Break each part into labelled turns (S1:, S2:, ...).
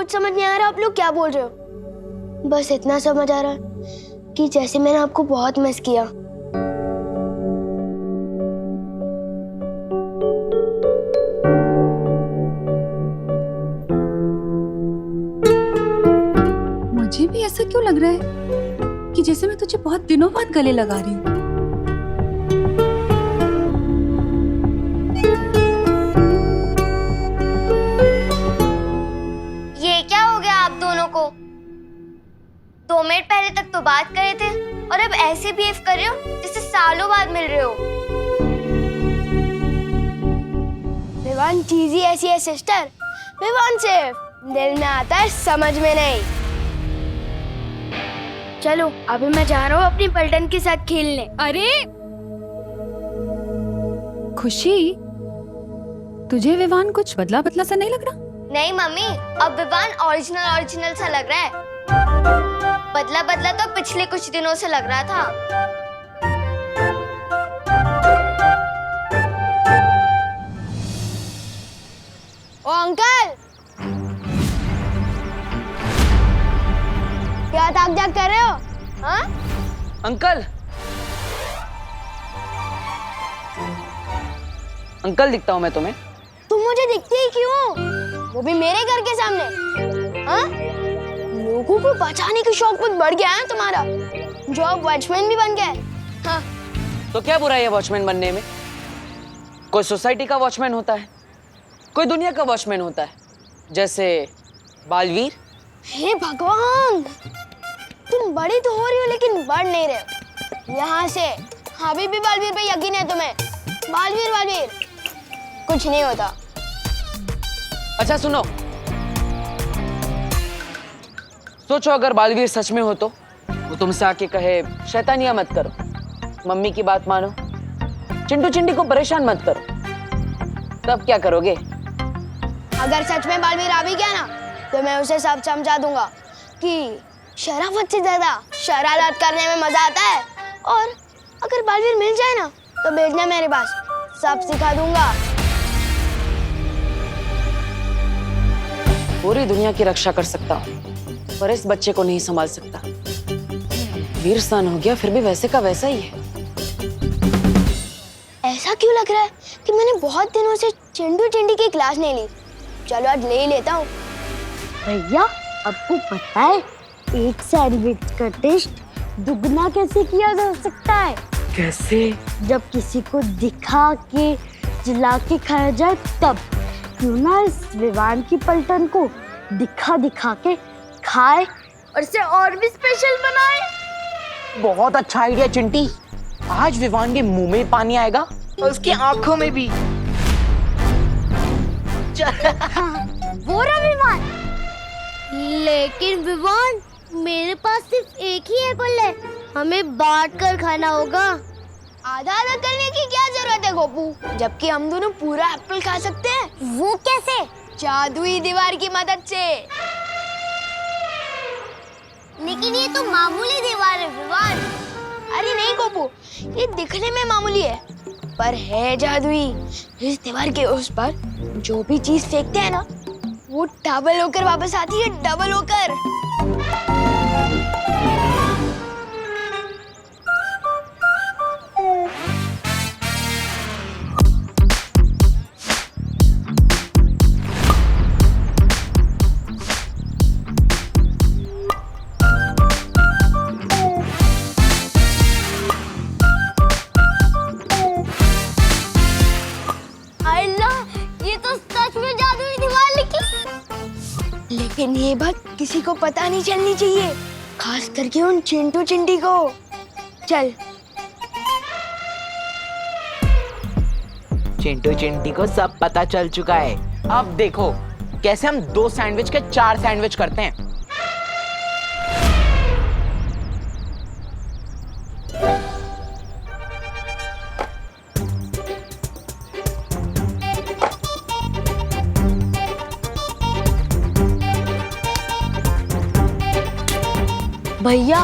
S1: कुछ समझ नहीं आ रहा आप लोग क्या बोल रहे हो। बस इतना समझ आ रहा है कि जैसे मैंने आपको बहुत मिस किया।
S2: मुझे भी ऐसा क्यों लग रहा है कि जैसे मैं तुझे बहुत दिनों बाद गले लगा रही हूँ।
S1: ये क्या हो गया आप दोनों को? 2 मिनट पहले तक तो बात कर रहे थे और अब ऐसे बिहेव कर रहे हो जैसे सालों बाद मिल रहे हो। विवान चीज ही ऐसी है सिस्टर, विवान सिर्फ दिल में आता है समझ में नहीं। चलो अभी मैं जा रहा हूँ अपनी पलटन के साथ खेलने।
S2: अरे खुशी, तुझे विवान कुछ बदला बदला सा नहीं लग रहा?
S1: नहीं मम्मी, अब विवान ओरिजिनल सा लग रहा है। बदला बदला तो पिछले कुछ दिनों से लग रहा था। ओ अंकल, क्या ताक झाक कर रहे हो? हाँ?
S3: अंकल, अंकल दिखता हूँ मैं तुम्हें?
S1: तुम मुझे दिखती ही क्यों? वो भी मेरे घर के सामने। हाँ? लोगों को बचाने की शौक बहुत बढ़ गया है तुम्हारा, जो अब वॉचमैन भी बन गए। हाँ?
S3: तो क्या बुराई है वॉचमैन बनने में? कोई सोसाइटी का वॉचमैन होता है, कोई दुनिया का वॉचमैन होता है, जैसे बालवीर।
S1: हे भगवान, तुम बड़ी तो हो रही हो लेकिन बढ़ नहीं रहे हो। यहाँ से अभी भी बालवीर पे यकीन है तुम्हें? बालवीर कुछ नहीं होता।
S3: अच्छा सुनो, सोचो अगर बालवीर सच में हो तो वो तुमसे आके कहे शैतानियां मत करो, मम्मी की बात मानो, चिंटू चिंटी को परेशान मत करो, तब क्या करोगे?
S1: अगर सच में बालवीर आ भी गया ना तो मैं उसे सब समझा दूंगा कि शराफत से ज्यादा शरारत करने में मजा आता है। और अगर बालवीर मिल जाए ना तो भेजना मेरे पास, सब सिखा दूंगा।
S3: पूरी दुनिया की रक्षा कर सकता हूँ पर इस बच्चे को नहीं संभाल सकता। वीर सन हो गया फिर भी वैसे का वैसा ही है।
S1: ऐसा क्यों लग रहा है कि मैंने बहुत दिनों से चिंटू चिंटी की क्लास नहीं ली। चलो आज ले ही लेता हूँ।
S4: भैया आपको पता है एक सैंडविच का टेस्ट दुगना कैसे किया जा सकता है?
S3: कैसे?
S4: जब किसी को दिखा के जिला के खाया जाए तब। क्यों ना इस विवान की पलटन को दिखा दिखा के खाए और इसे और भी स्पेशल बनाए।
S5: बहुत अच्छा आइडिया चिंटी, आज विवान के मुंह में पानी आएगा और उसकी आंखों में भी।
S4: वो रहा विवान। लेकिन विवान मेरे पास सिर्फ एक ही एप्पल है, हमें बांट कर खाना होगा।
S1: आधा आधा करने की क्या जरूरत है गोपू, जबकि हम दोनों पूरा एप्पल खा सकते हैं।
S4: वो कैसे?
S1: जादुई दीवार की मदद से।
S4: लेकिन ये तो मामूली दीवार है विवान।
S1: अरे नहीं गोपू, ये दिखने में मामूली है पर है जादुई। इस दीवार के उस पर जो भी चीज फेंकते हैं ना वो डबल होकर वापस आती है, डबल होकर। लेकिन ये बात किसी को पता नहीं चलनी चाहिए, खास करके उन चिंटू चिंटी को। चल।
S5: चिंटू चिंटी को सब पता चल चुका है। अब देखो कैसे हम 2 सैंडविच के 4 सैंडविच करते हैं।
S4: भैया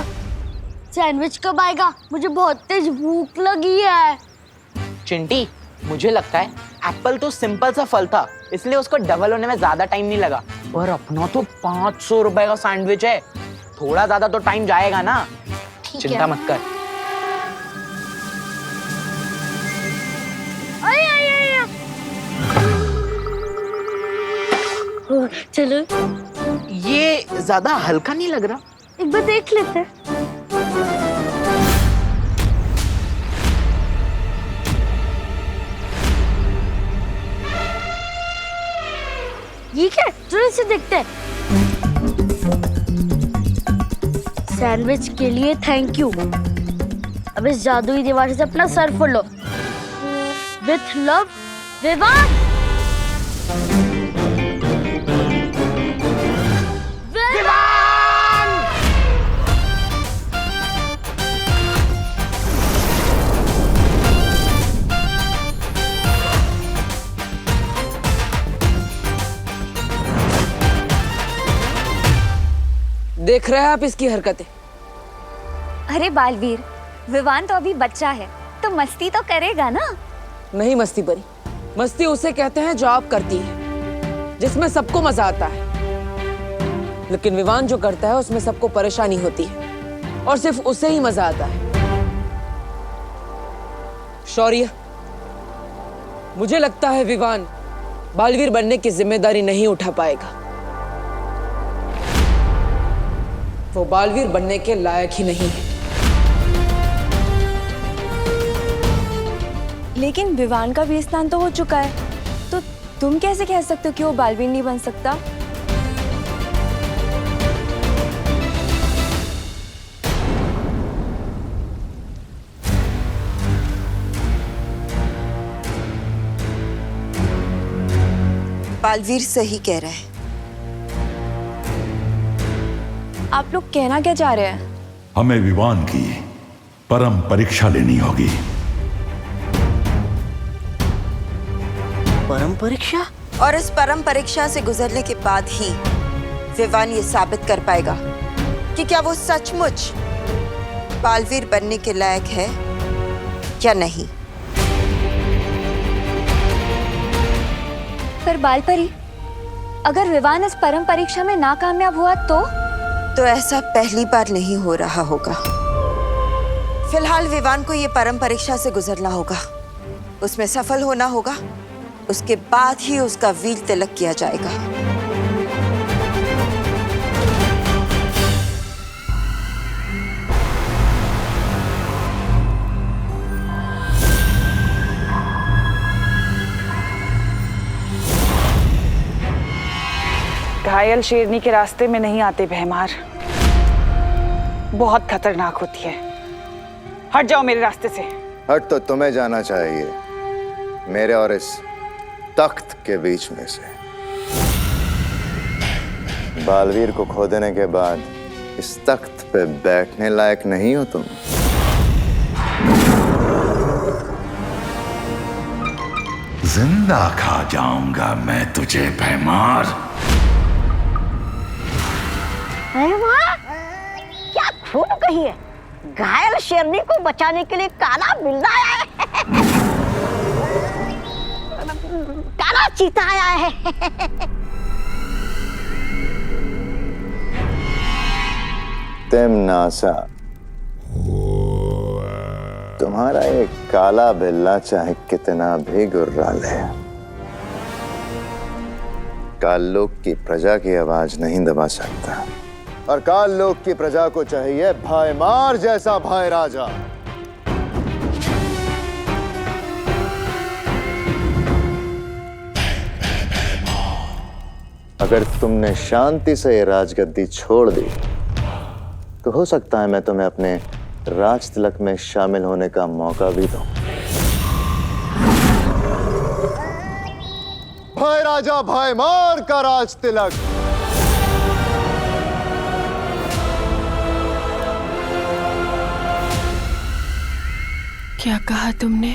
S4: सैंडविच कब आएगा? मुझे बहुत तेज भूख लगी है।
S5: चिंटी, मुझे लगता है एप्पल तो सिंपल सा फल था, इसलिए उसको डबल होने में ज्यादा टाइम नहीं लगा। पर अपना तो 500 रुपए का सैंडविच है, थोड़ा ज्यादा तो टाइम जाएगा ना। चिंता मत कर।
S4: चलो
S5: ये ज्यादा हल्का नहीं लग रहा?
S4: एक बार देख लेते हैं। ये क्या, चलो इसे देखते हैं। सैंडविच के लिए थैंक यू। अब इस जादुई दीवार से अपना सर फोड़ लो। With love, Vivaan.
S3: देख रहे हैं आप इसकी हरकतें?
S6: अरे बालवीर, विवान तो अभी बच्चा है, तो मस्ती तो करेगा ना।
S3: नहीं मस्ती परी, मस्ती उसे कहते हैं जो आप करती है, जिसमें सबको मजा आता है। लेकिन विवान जो करता है उसमें सबको परेशानी होती है और सिर्फ उसे ही मजा आता है। शौर्य, मुझे लगता है विवान बालवीर बनने की जिम्मेदारी नहीं उठा पाएगा। वो बालवीर बनने के लायक ही नहीं है।
S7: लेकिन विवान का 20 स्नान तो हो चुका है, तो तुम कैसे कह सकते हो कि वो बालवीर नहीं बन सकता?
S8: बालवीर सही कह रहा है।
S7: आप लोग कहना क्या चाह रहे हैं?
S9: हमें विवान की परम परीक्षा लेनी होगी।
S5: परम परीक्षा?
S8: और इस परम परीक्षा से गुजरने के बाद ही विवान ये साबित कर पाएगा कि क्या वो सचमुच बालवीर बनने के लायक है या नहीं।
S6: पर बालपरी, अगर विवान इस परम परीक्षा में नाकामयाब हुआ तो
S8: ऐसा पहली बार नहीं हो रहा होगा। फिलहाल विवान को ये परम परीक्षा से गुजरना होगा, उसमें सफल होना होगा, उसके बाद ही उसका वीर तिलक किया जाएगा।
S10: घायल शेरनी के रास्ते में नहीं आते भैमार, बहुत खतरनाक होती है। हट जाओ मेरे रास्ते से।
S11: हट तो तुम्हें जाना चाहिए, मेरे और इस तख्त के बीच में से। बालवीर को खो देने के बाद इस तख्त पे बैठने लायक नहीं हो तुम।
S9: जिंदा खा जाऊंगा मैं तुझे भैमार।
S4: क्या खूब कही है, घायल शेरनी को बचाने के लिए काला बिल्ला आया है। काला चीता आया है।
S11: तिमनासा, तुम्हारा ये काला बिल्ला चाहे कितना भी गुर्रा ले, काललोक की प्रजा की आवाज नहीं दबा सकता। और काललोक की प्रजा को चाहिए भाईमार जैसा भाई राजा। अगर तुमने शांति से ये राजगद्दी छोड़ दी तो हो सकता है मैं तुम्हें अपने राज तिलक में शामिल होने का मौका भी दूं। भाई राजा भाईमार का राज तिलक।
S7: क्या कहा तुमने?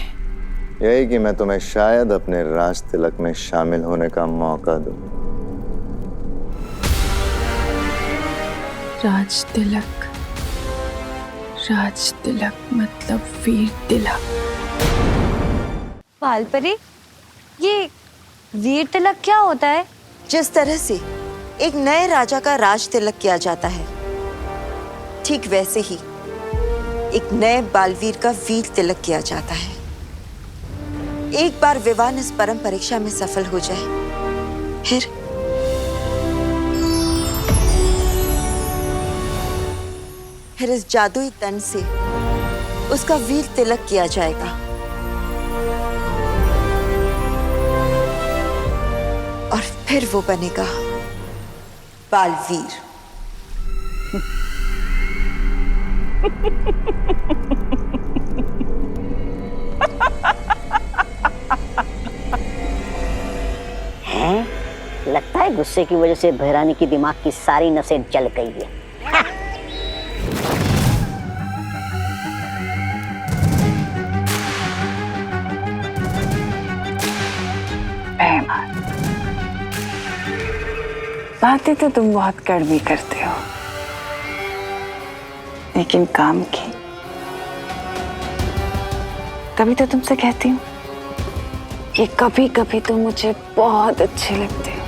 S11: यही कि मैं तुम्हें शायद अपने राज तिलक में शामिल होने का मौका दूं।
S2: राज तिलक, राज तिलक मतलब वीर तिलक।
S6: बालपरी, ये वीर तिलक क्या होता है?
S8: जिस तरह से एक नए राजा का राज तिलक किया जाता है, ठीक वैसे ही एक नए बालवीर का वीर तिलक किया जाता है। एक बार विवान इस परम परीक्षा में सफल हो जाए, फिर इस जादुई तन से उसका वीर तिलक किया जाएगा और फिर वो बनेगा बालवीर।
S4: लगता है गुस्से की वजह से भैरानी की दिमाग की सारी नसें जल गई है।
S10: बातें तो तुम बहुत कड़वी करते हो, लेकिन काम की तभी तो तुमसे कहती हूँ कि कभी कभी तुम मुझे बहुत अच्छे लगते हो।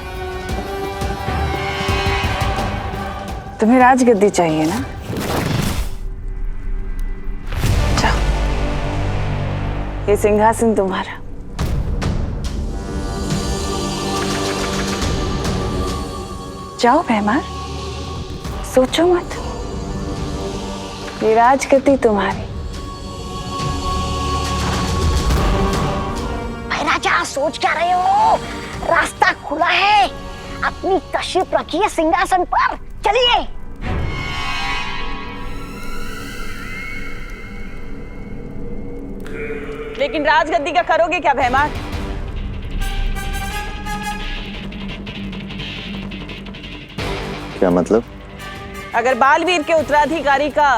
S10: तुम्हें राजगद्दी चाहिए ना? जाओ, ये सिंहासन तुम्हारा। जाओ भैमार, सोचो मत, ये राजगद्दी तुम्हारी।
S4: राजा सोच क्या रहे हो? रास्ता खुला है, अपनी तशरीफ रखिए सिंहासन पर, चलिए।
S10: लेकिन राजगद्दी का करोगे क्या भैमार?
S11: क्या मतलब?
S10: अगर बालवीर के उत्तराधिकारी का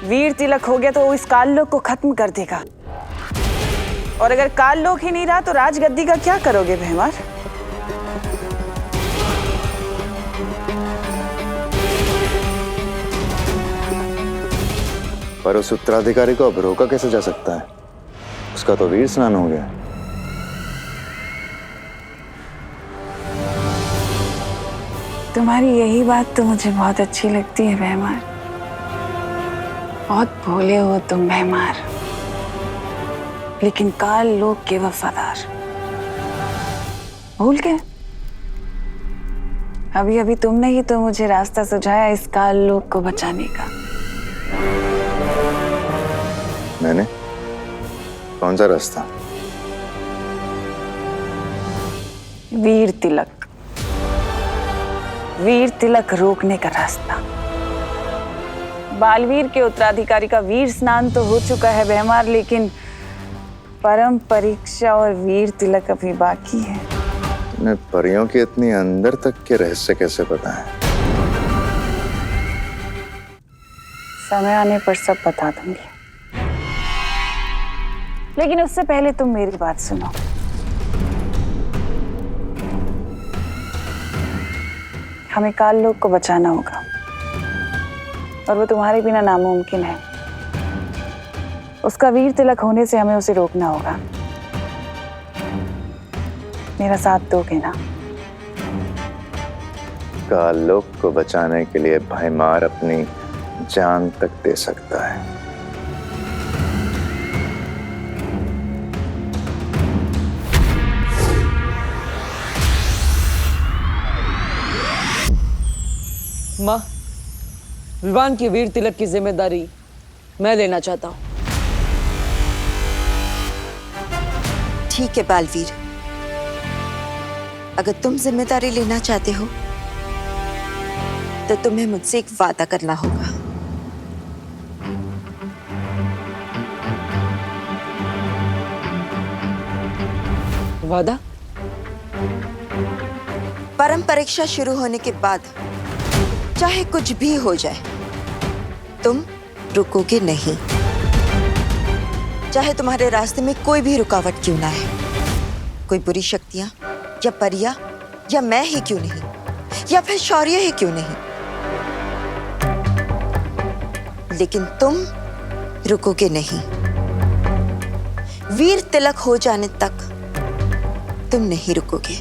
S10: वीर तिलक हो गया तो वो इस काललोक को खत्म कर देगा, और अगर काललोक ही नहीं रहा तो राजगद्दी का क्या करोगे भैमार?
S11: पर उस उत्तराधिकारी को अब रोका कैसे जा सकता है? उसका तो वीर स्नान हो गया।
S10: तुम्हारी यही बात तो मुझे बहुत अच्छी लगती है भैमार। बहुत भोले हो तुम भैमार, लेकिन काल लोक के वफादार। भूल गए? अभी अभी तुमने ही तो मुझे रास्ता सुझाया इस काल लोक को बचाने का।
S11: मैंने? कौन सा रास्ता?
S10: वीर तिलक। वीर तिलक रोकने का रास्ता। बालवीर के उत्तराधिकारी का वीर स्नान तो हो चुका है भैमार, लेकिन परम परीक्षा और वीर तिलक अभी बाकी है।
S11: तुम्हें परियों के इतनी अंदर तक के रहस्य कैसे पता है?
S10: समय आने पर सब बता दूंगी, लेकिन उससे पहले तुम मेरी बात सुनो। हमें काल लोक को बचाना होगा, और वो तुम्हारे बिना नामुमकिन है। उसका वीर तिलक होने से हमें उसे रोकना होगा। मेरा साथ दोगे ना?
S11: काल लोक को बचाने के लिए भैमार अपनी जान तक दे सकता है।
S3: माँ, विवान की वीर तिलक की जिम्मेदारी मैं लेना चाहता हूँ।
S8: ठीक है बालवीर, अगर तुम जिम्मेदारी लेना चाहते हो तो तुम्हें मुझसे एक वादा करना होगा।
S3: वादा?
S8: परम परीक्षा शुरू होने के बाद चाहे कुछ भी हो जाए, तुम रुकोगे नहीं। चाहे तुम्हारे रास्ते में कोई भी रुकावट क्यों ना है, कोई बुरी शक्तियां या परियां या मैं ही क्यों नहीं, या फिर शौर्य ही क्यों नहीं, लेकिन तुम रुकोगे नहीं। वीर तिलक हो जाने तक तुम नहीं रुकोगे।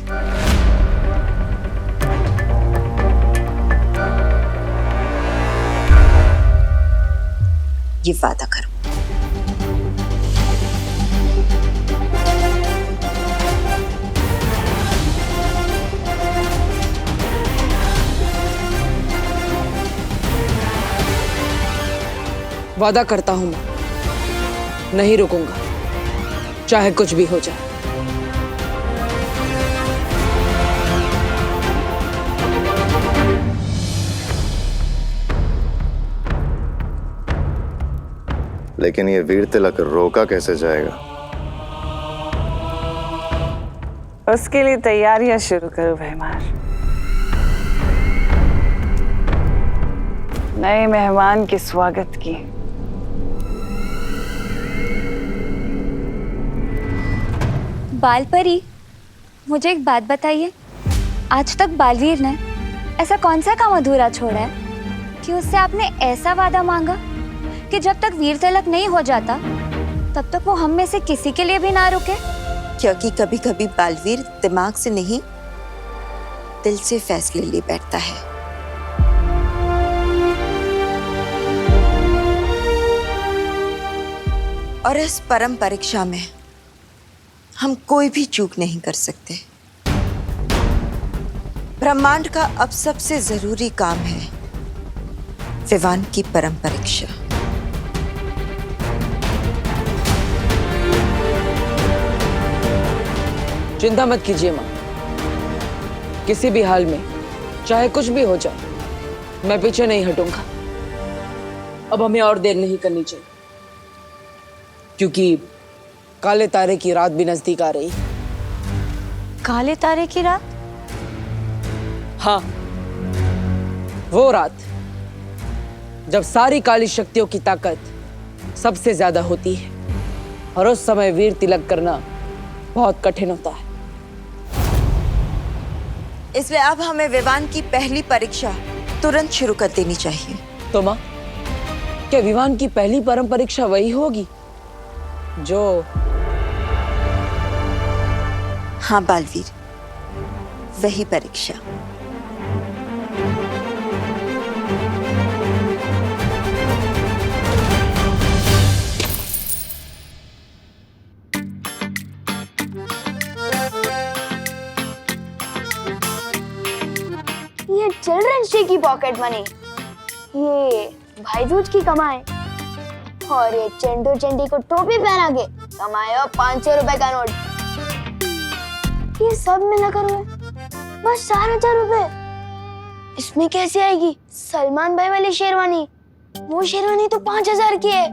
S8: ये वादा करो।
S3: वादा करता हूं मैं नहीं रुकूंगा, चाहे कुछ भी हो जाए।
S11: लेकिन ये वीर तिलक रोका कैसे जाएगा?
S10: उसके लिए तैयारियां शुरू करो भैमार। नए मेहमान के स्वागत की।
S6: बालपरी, मुझे एक बात बताइए, आज तक बालवीर ने ऐसा कौन सा काम अधूरा छोड़ा है कि उससे आपने ऐसा वादा मांगा कि जब तक वीर तिलक नहीं हो जाता तब तक वो हम में से किसी के लिए भी ना रुके?
S8: क्योंकि कभी कभी बालवीर दिमाग से नहीं दिल से फैसले ले बैठता है। और इस परम परीक्षा में हम कोई भी चूक नहीं कर सकते। ब्रह्मांड का अब सबसे जरूरी काम है विवान की परम परीक्षा।
S3: चिंता मत कीजिए माँ, किसी भी हाल में चाहे कुछ भी हो जाए मैं पीछे नहीं हटूंगा। अब हमें और देर नहीं करनी चाहिए क्योंकि काले तारे की रात भी नजदीक आ रही है।
S7: काले तारे की रात?
S3: हाँ, वो रात जब सारी काली शक्तियों की ताकत सबसे ज्यादा होती है और उस समय वीर तिलक करना बहुत कठिन होता है।
S8: इसलिए अब हमें विवान की पहली परीक्षा तुरंत शुरू कर देनी चाहिए।
S3: तो माँ, क्या विवान की पहली परम परीक्षा वही होगी जो?
S8: हाँ बालवीर, वही परीक्षा।
S1: ये चिल्ड्रंस डे की पॉकेट मनी, ये भाई दूज की कमाई और ये चंडू चंडी को टोपी पहना के कमाया 500 रुपए का नोट, ये सब मिलाकर हुए बस 4,000 रुपए। इसमें कैसे आएगी सलमान भाई वाली शेरवानी? वो शेरवानी तो 5,000 की है।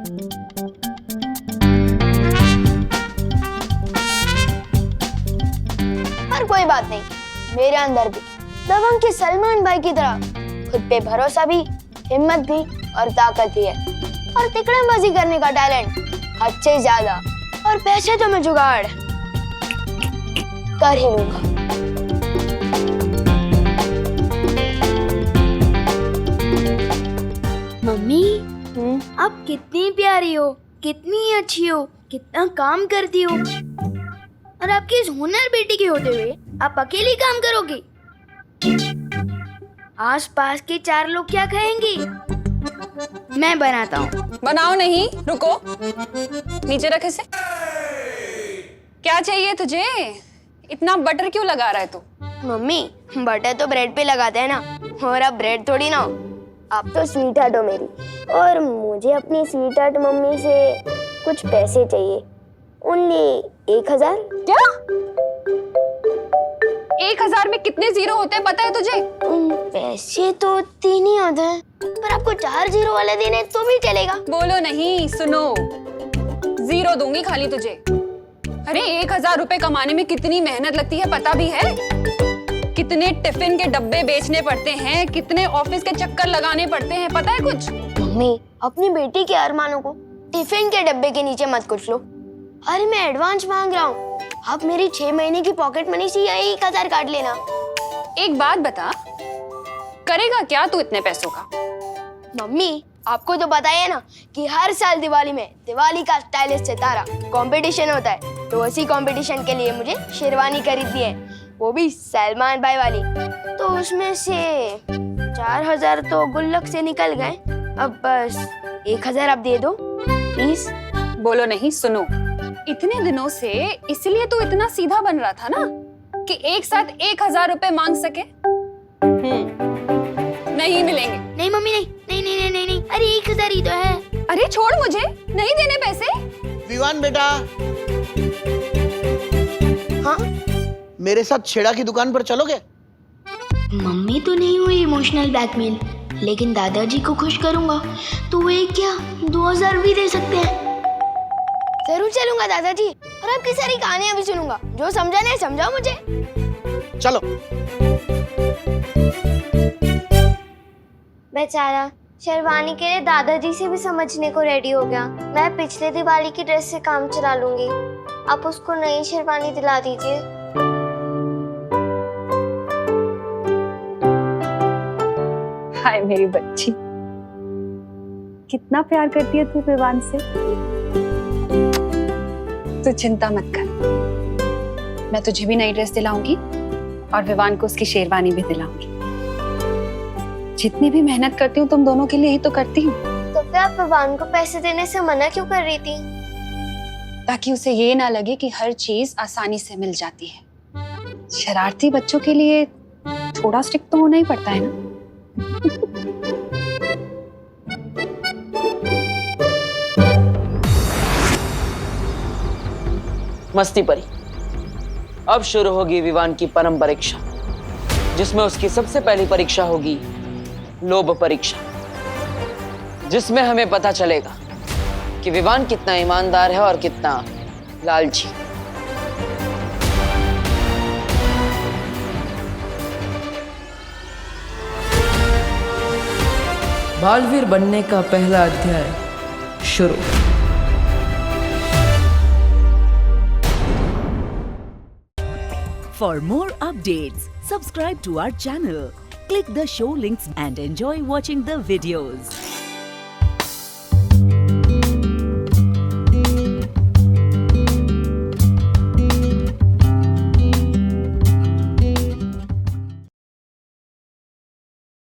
S1: पर कोई बात नहीं, मेरे अंदर भी दबंग के सलमान भाई की तरह खुद पे भरोसा भी, हिम्मत भी और ताकत भी है, और तिकड़मबाजी करने का टैलेंट हद से ज्यादा, और पैसे तो मैं जुगाड़ कर ही लूंगा।
S4: मम्मी, आप कितनी प्यारी हो, कितनी अच्छी हो, कितना काम करती हो, और आपकी इस हुनर बेटी के होते हुए आप अकेली काम करोगी? आस पास के 4 लोग क्या कहेंगे? मैं बनाता हूँ।
S2: बनाओ नहीं, रुको, नीचे रख इसे। क्या चाहिए तुझे? इतना बटर क्यों लगा रहा है तू?
S1: मम्मी, बटर तो ब्रेड पे लगाते हैं ना, और अब ब्रेड थोड़ी ना हो। आप तो स्वीट हार्ट हो मेरी, और मुझे अपनी स्वीट हार्ट मम्मी से कुछ पैसे चाहिए। ओनली 1,000।
S2: क्या? 1,000 में कितने जीरो होते हैं पता है तुझे?
S1: पैसे तो 3 ही होते हैं, पर आपको 4 जीरो वाले देने तो भी चलेगा।
S2: बोलो नहीं, सुनो, जीरो दूंगी खाली तुझे। अरे 1,000 रुपए कमाने में कितनी मेहनत लगती है पता भी है? कितने टिफिन के डब्बे बेचने पड़ते हैं, कितने ऑफिस के चक्कर लगाने पड़ते हैं, पता है कुछ?
S1: मम्मी, अपनी बेटी के अरमानों को टिफिन के डब्बे के नीचे मत कुचलो। अरे मैं एडवांस मांग रहा हूँ, आप मेरी 6 महीने की पॉकेट मनी से यही 1,000 काट लेना।
S2: एक बात बता, करेगा क्या तू इतने पैसों का?
S1: मम्मी, आपको तो पता है ना कि हर साल दिवाली में दिवाली का स्टाइलिश सितारा कंपटीशन होता है, तो उसी कंपटीशन के लिए मुझे शेरवानी खरीदनी है, वो भी सलमान भाई वाली। तो उसमें से 4,000 तो गुल्लक से निकल गए, अब बस 1000 आप दे दो प्लीज।
S2: बोलो नहीं, सुनो। इतने दिनों से इसलिए तू इतना सीधा बन रहा था ना कि एक साथ 1000 रुपए मांग सके। नहीं मिलेंगे।
S1: नहीं मम्मी, नहीं नहीं नहीं नहीं नहीं, अरे 1000 ही तो है।
S2: अरे छोड़, मुझे नहीं देने पैसे।
S12: विवान बेटा,
S1: हाँ
S12: मेरे साथ छेड़ा की दुकान पर चलोगे?
S1: मम्मी तो नहीं हुई इमोशनल ब्लैकमेल, लेकिन दादाजी को खुश करूंगा तो वो एक क्या 2000 भी दे सकते हैं। जरूर चलूंगा दादाजी, और आपकी सारी कहानियां भी सुनूंगा। जो समझा नहीं समझाओ मुझे।
S12: चलो।
S4: बेचारा शेरवानी के लिए दादाजी से भी समझने को रेडी हो गया। मैं पिछले दिवाली की ड्रेस से काम चला लूंगी, आप उसको नई शेरवानी दिला दीजिए।
S2: हाय मेरी बच्ची, कितना प्यार करती है तू विवान से। तू चिंता मत कर, मैं तुझे भी नई ड्रेस दिलाऊंगी और विवान को उसकी शेरवानी भी दिलाऊंगी। जितनी भी मेहनत करती हूँ तुम दोनों के लिए ही तो करती हूँ।
S4: तो फिर आप विवान को पैसे देने से मना क्यों कर रही थी?
S2: ताकि उसे ये ना लगे कि हर चीज आसानी से मिल जाती है। शरारती बच्चों के लिए थोड़ा स्ट्रिक्ट तो होना ही पड़ता है ना।
S3: मस्ती परी, अब शुरू होगी विवान की परम परीक्षा, जिसमें उसकी सबसे पहली परीक्षा होगी लोभ परीक्षा, जिसमें हमें पता चलेगा कि विवान कितना ईमानदार है और कितना लालची।
S10: बालवीर बनने का पहला अध्याय शुरू।
S13: For more updates, subscribe to our channel, click the show links and enjoy watching the videos.